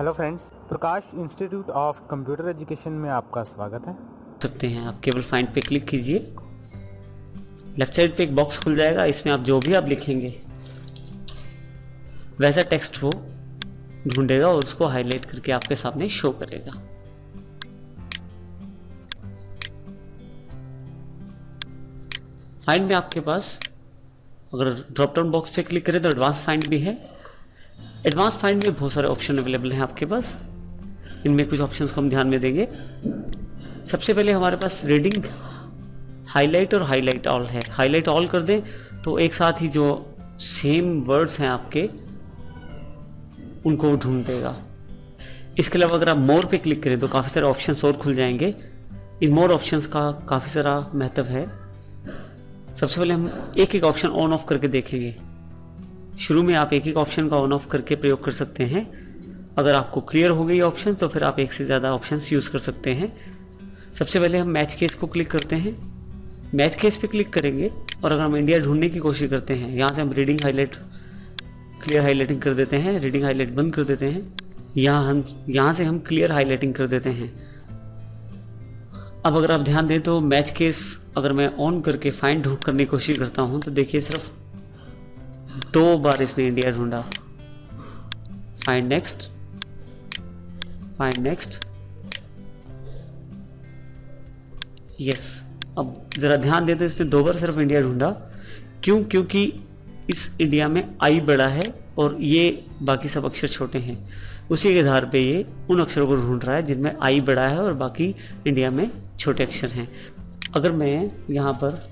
Hello friends, Prakash institute of computer education में आपका स्वागत है। सकते हैं आप केवल फाइंड पे क्लिक कीजिए। लेफ्ट साइड पे एक बॉक्स खुल जाएगा, इसमें आप जो भी आप लिखेंगे वैसा टेक्स्ट वो ढूंढेगा और उसको हाईलाइट करके आपके सामने शो करेगा। फाइंड में आपके पास अगर ड्रॉप डाउन बॉक्स पे क्लिक करें तो एडवांस फाइंड भी है। एडवांस फाइंड में बहुत सारे ऑप्शन अवेलेबल हैं आपके पास। इनमें कुछ ऑप्शंस को हम ध्यान में देंगे। सबसे पहले हमारे पास रीडिंग, हाईलाइट और हाईलाइट ऑल है। हाईलाइट ऑल कर दें तो एक साथ ही जो सेम वर्ड्स हैं आपके उनको ढूंढ देगा। इसके अलावा अगर आप मोर पे क्लिक करें तो काफ़ी सारे ऑप्शंस और खुल जाएंगे। इन मोर ऑप्शंस का काफ़ी सारा महत्व है। सबसे पहले हम एक एक ऑप्शन ऑन ऑफ करके देखेंगे। शुरू में आप एक एक ऑप्शन का ऑन ऑफ करके प्रयोग कर सकते हैं। अगर आपको क्लियर हो गई ऑप्शन तो फिर आप एक से ज़्यादा ऑप्शंस यूज़ कर सकते हैं। सबसे पहले हम मैच केस को क्लिक करते हैं। मैच केस पे क्लिक करेंगे और अगर हम इंडिया ढूंढने की कोशिश करते हैं, यहाँ से हम रीडिंग हाईलाइट, क्लियर हाईलाइटिंग कर देते हैं, रीडिंग हाईलाइट बंद कर देते हैं। यहाँ से हम क्लियर हाईलाइटिंग कर देते हैं। अब अगर आप ध्यान दें तो मैच केस अगर मैं ऑन करके फाइंड करने की कोशिश करता हूँ तो देखिए सिर्फ 2 बार इसने इंडिया ढूंढा। Find next, find next, yes. अब जरा ध्यान दें तो इसने 2 बार सिर्फ इंडिया ढूंढा। क्यों? क्योंकि इस इंडिया में आई बड़ा है और ये बाकी सब अक्षर छोटे हैं। उसी के आधार पे ये उन अक्षरों को ढूंढ रहा है जिनमें आई बड़ा है और बाकी इंडिया में छोटे अक्षर हैं। अगर मैं यहाँ पर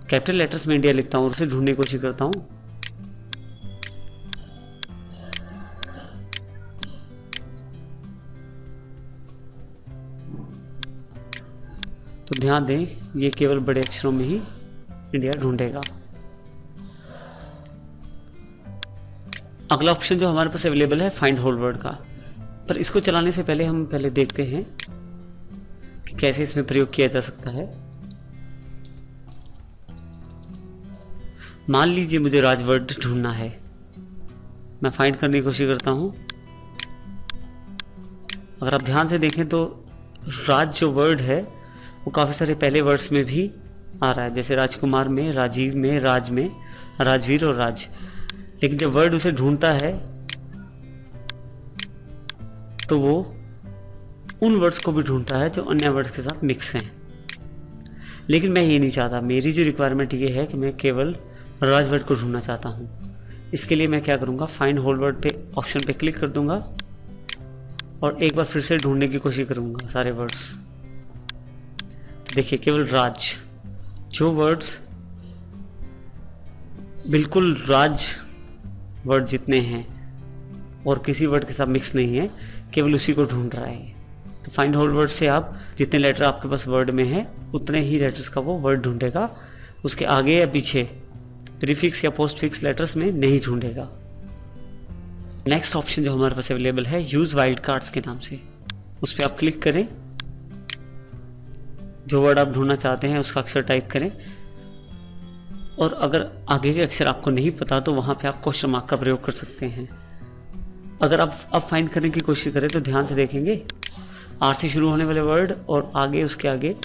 कैपिटल लेटर्स में इंडिया लिखता हूँ और उसे ढूंढने की कोशिश करता हूँ तो ध्यान दें ये केवल बड़े अक्षरों में ही इंडिया ढूंढेगा। अगला ऑप्शन जो हमारे पास अवेलेबल है फाइंड होल वर्ड का, पर इसको चलाने से पहले हम देखते हैं कि कैसे इसमें प्रयोग किया जा सकता है। मान लीजिए मुझे राज वर्ड ढूंढना है। मैं फाइंड करने की कोशिश करता हूं। अगर आप ध्यान से देखें तो राज जो वर्ड है वो काफ़ी सारे पहले वर्ड्स में भी आ रहा है, जैसे राजकुमार में, राजीव में, राज में, राजवीर और राज। लेकिन जब वर्ड उसे ढूंढता है तो वो उन वर्ड्स को भी ढूंढता है जो अन्य वर्ड्स के साथ मिक्स हैं। लेकिन मैं ये नहीं चाहता। मेरी जो रिक्वायरमेंट ये है कि मैं केवल राज वर्ड को ढूंढना चाहता हूँ। इसके लिए मैं क्या करूँगा, फाइंड होल वर्ड पे ऑप्शन पे क्लिक कर दूंगा और एक बार फिर से ढूंढने की कोशिश करूँगा सारे वर्ड्स। तो देखिए केवल राज, जो वर्ड्स बिल्कुल राज वर्ड जितने हैं और किसी वर्ड के साथ मिक्स नहीं है, केवल उसी को ढूंढ रहा है। तो फाइंड होल वर्ड से आप जितने लेटर आपके पास वर्ड में हैं उतने ही लेटर्स का वो वर्ड ढूंढेगा। उसके आगे या पीछे प्रीफिक्स या पोस्टफिक्स लेटर्स में नहीं ढूंढेगा। नेक्स्ट ऑप्शन जो हमारे पास अवेलेबल है यूज वाइल्ड कार्ड्स के नाम से, उस पर आप क्लिक करें। जो वर्ड आप ढूंढना चाहते हैं उसका अक्षर टाइप करें और अगर आगे के अक्षर आपको नहीं पता तो वहां पे आप क्वेश्चन मार्क का प्रयोग कर सकते हैं। अगर आप अब फाइंड करने की कोशिश करें तो ध्यान से देखेंगे आर से शुरू होने वाले वर्ड और आगे उसके आगे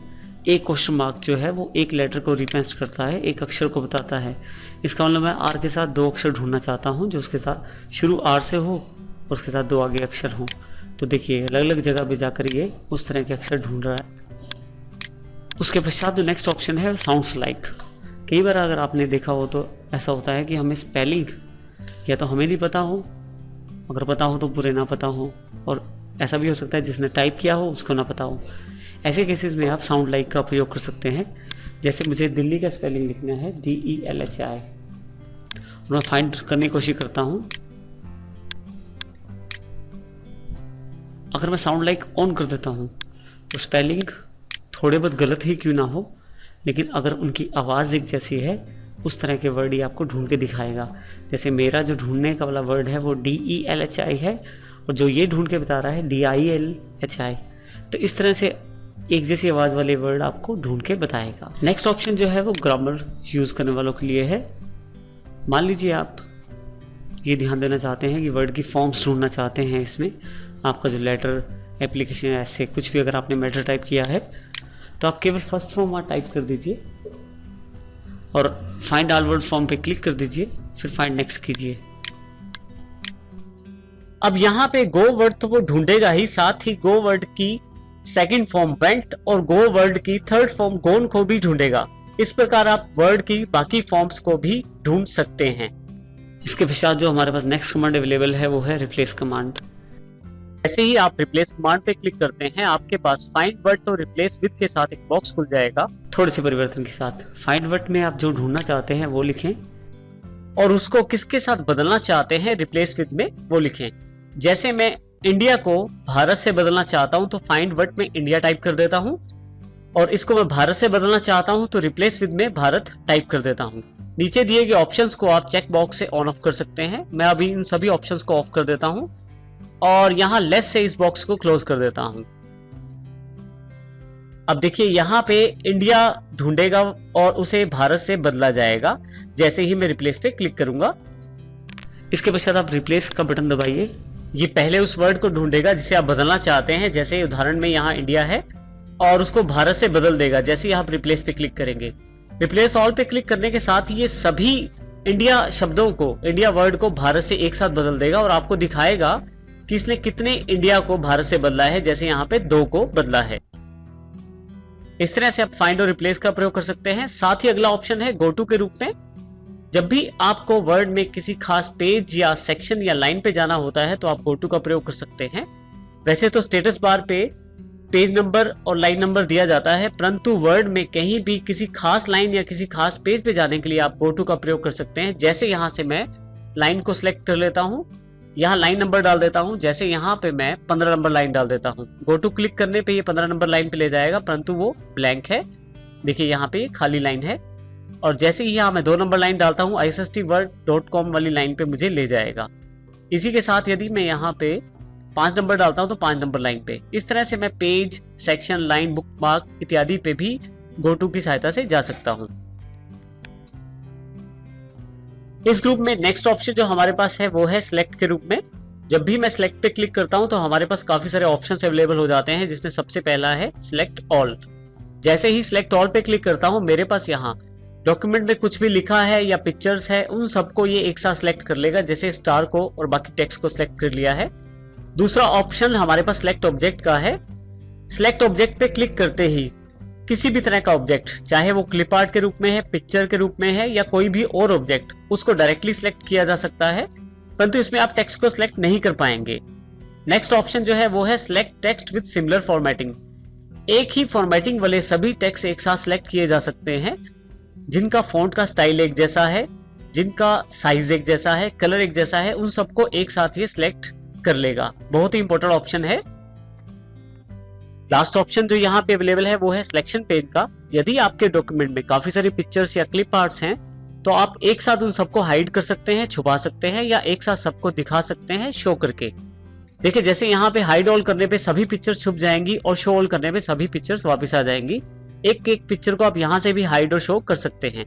एक क्वेश्चन मार्क जो है वो एक लेटर को रिप्रेजेंट करता है, एक अक्षर को बताता है। इसका मतलब मैं आर के साथ 2 अक्षर ढूंढना चाहता हूँ जो उसके साथ शुरू आर से हो और उसके साथ 2 आगे अक्षर हों। तो देखिए अलग अलग जगह पे जाकर ये उस तरह के अक्षर ढूंढ रहा है। उसके पश्चात जो नेक्स्ट ऑप्शन है साउंड्स लाइक। कई बार अगर आपने देखा हो तो ऐसा होता है कि हमें स्पेलिंग या तो हमें नहीं पता हो, अगर पता हो तो पूरे ना पता हो, और ऐसा भी हो सकता है जिसने टाइप किया हो उसको ना पता हो। ऐसे केसेस में आप साउंड लाइक का प्रयोग कर सकते हैं। जैसे मुझे दिल्ली का स्पेलिंग लिखना है DELHI, मैं फाइंड करने की कोशिश करता हूँ। अगर मैं साउंड लाइक ऑन कर देता हूँ तो स्पेलिंग थोड़े बहुत गलत ही क्यों ना हो, लेकिन अगर उनकी आवाज़ एक जैसी है उस तरह के वर्ड ही आपको ढूंढ के दिखाएगा। जैसे मेरा जो ढूंढने का वाला वर्ड है वो DELHI है और जो ये ढूंढ के बता रहा है DILHI। तो इस तरह से एक जैसी आवाज़ वाले वर्ड आपको ढूंढ के बताएगा। नेक्स्ट ऑप्शन जो है वो ग्रामर यूज़ करने वालों के लिए है। मान लीजिए आप ये ध्यान देना चाहते हैं कि वर्ड की फॉर्म्स ढूंढना चाहते हैं इसमें, आपका जो लेटर, एप्लीकेशन, ऐसे कुछ भी अगर आपने मैटर टाइप किया है तो आप केवल फर्स्ट फॉर्म वहाँ टाइप कर दीजिए और फाइंड ऑल वर्ड फॉर्म पे क्लिक कर दीजिए, फिर फाइंड नेक्स्ट कीजिए। अब यहाँ पे गो वर्ड तो वो ढूंढेगा ही, साथ ही गो वर्ड की सेकंड फॉर्म वेंट और गो वर्ड की थर्ड फॉर्म गोन को भी ढूंढेगा। इस प्रकार आप वर्ड की बाकी फॉर्म्स को भी ढूंढ सकते हैं। इसके पश्चात जो हमारे पास नेक्स्ट कमांड अवेलेबल है वो है रिप्लेस कमांड। जैसे ही आप रिप्लेस कमांड पे क्लिक करते हैं आपके पास फाइंड वर्ड और रिप्लेस विद के साथ एक बॉक्स खुल जाएगा थोड़े से परिवर्तन के साथ। फाइंड वर्ड में आप जो ढूंढना चाहते हैं वो लिखें और उसको किसके साथ बदलना चाहते हैं रिप्लेस विद में वो लिखें। जैसे मैं इंडिया को भारत से बदलना चाहता हूं तो फाइंड वर्ड में इंडिया टाइप कर देता हूं, और इसको मैं भारत से बदलना चाहता हूं तो रिप्लेस विद में भारत टाइप कर देता हूं। नीचे दिए गए ऑप्शंस को आप चेक बॉक्स से ऑन ऑफ कर सकते हैं। मैं अभी इन सभी ऑप्शंस को ऑफ कर देता हूं और यहां लेस से इस बॉक्स को क्लोज कर देता हूं। अब देखिए यहाँ पे इंडिया ढूंढेगा और उसे भारत से बदला जाएगा जैसे ही मैं रिप्लेस पे क्लिक करूंगा। इसके पश्चात आप रिप्लेस का बटन दबाइए। ये पहले उस वर्ड को ढूंढेगा जिसे आप बदलना चाहते हैं, जैसे उदाहरण में यहाँ इंडिया है, और उसको भारत से बदल देगा जैसे ही आप रिप्लेस पे क्लिक करेंगे। रिप्लेस ऑल पे क्लिक करने के साथ ही ये सभी इंडिया शब्दों को, इंडिया वर्ड को भारत से एक साथ बदल देगा और आपको दिखाएगा कि इसने कितने इंडिया को भारत से बदला है, जैसे यहाँ पे 2 को बदला है। इस तरह से आप फाइंड और रिप्लेस का प्रयोग कर सकते हैं। साथ ही अगला ऑप्शन है गो टू के रूप में। जब भी आपको वर्ड में किसी खास पेज या सेक्शन या लाइन पे जाना होता है तो आप गो टू का प्रयोग कर सकते हैं। वैसे तो स्टेटस बार पे पेज नंबर और लाइन नंबर दिया जाता है, परंतु वर्ड में कहीं भी किसी खास लाइन या किसी खास पेज पे जाने के लिए आप गो टू का प्रयोग कर सकते हैं। जैसे यहाँ से मैं लाइन को सिलेक्ट कर लेता हूँ, यहाँ लाइन नंबर डाल देता हूँ, जैसे यहाँ पे मैं 15 नंबर लाइन डाल देता हूँ। गो टू क्लिक करने पे ये 15 नंबर लाइन पे ले जाएगा, परंतु वो ब्लैंक है। देखिए यहाँ पे खाली लाइन है, और जैसे ही यहाँ मैं 2 नंबर लाइन डालता हूँ isstword.com वाली लाइन पे मुझे ले जाएगा। इसी के साथ यदि मैं यहाँ पे 5 नंबर डालता हूँ तो 5 नंबर लाइन पे। इस तरह से मैं पेज, सेक्शन, लाइन, बुकमार्क इत्यादि पे भी गो टू की सहायता से जा सकता हूँ। इस ग्रुप में नेक्स्ट ऑप्शन जो हमारे पास है वो है सिलेक्ट के रूप में। जब भी मैं सिलेक्ट पे क्लिक करता हूं तो हमारे पास काफी सारे ऑप्शंस अवेलेबल हो जाते हैं, जिसमें सबसे पहला है सिलेक्ट ऑल। जैसे ही सिलेक्ट ऑल पे क्लिक करता हूं मेरे पास यहाँ डॉक्यूमेंट में कुछ भी लिखा है या पिक्चर्स है उन सबको ये एक साथ सिलेक्ट कर लेगा, जैसे स्टार को और बाकी टेक्स्ट को सिलेक्ट कर लिया है। दूसरा ऑप्शन हमारे पास सिलेक्ट ऑब्जेक्ट का है। सिलेक्ट ऑब्जेक्ट पे क्लिक करते ही किसी भी तरह का ऑब्जेक्ट, चाहे वो क्लिप आर्ट के रूप में है, पिक्चर के रूप में है या कोई भी और ऑब्जेक्ट, उसको डायरेक्टली सिलेक्ट किया जा सकता है, परंतु इसमें आप टेक्स्ट को सिलेक्ट नहीं कर पाएंगे। नेक्स्ट ऑप्शन जो है वो है select text with similar formatting. एक ही फॉर्मेटिंग वाले सभी टेक्स्ट एक साथ सिलेक्ट किए जा सकते हैं, जिनका फॉन्ट का स्टाइल एक जैसा है, जिनका साइज एक जैसा है, कलर एक जैसा है, उन सबको एक साथ ये सिलेक्ट कर लेगा। बहुत ही इंपॉर्टेंट ऑप्शन है। लास्ट ऑप्शन जो यहाँ पे अवेलेबल है वो है सिलेक्शन पेज का। यदि आपके डॉक्यूमेंट में काफी सारी पिक्चर्स या क्लिप आर्ट्स हैं तो आप एक साथ उन सबको हाइड कर सकते हैं, छुपा सकते हैं, या एक साथ सबको दिखा सकते हैं शो करके। देखिए जैसे यहाँ पे हाइड ऑल करने पे सभी पिक्चर्स छुप जाएंगी और शो ऑल करने पे सभी पिक्चर्स वापस आ जाएंगी। एक एक पिक्चर को आप यहाँ से भी हाइड और शो कर सकते हैं।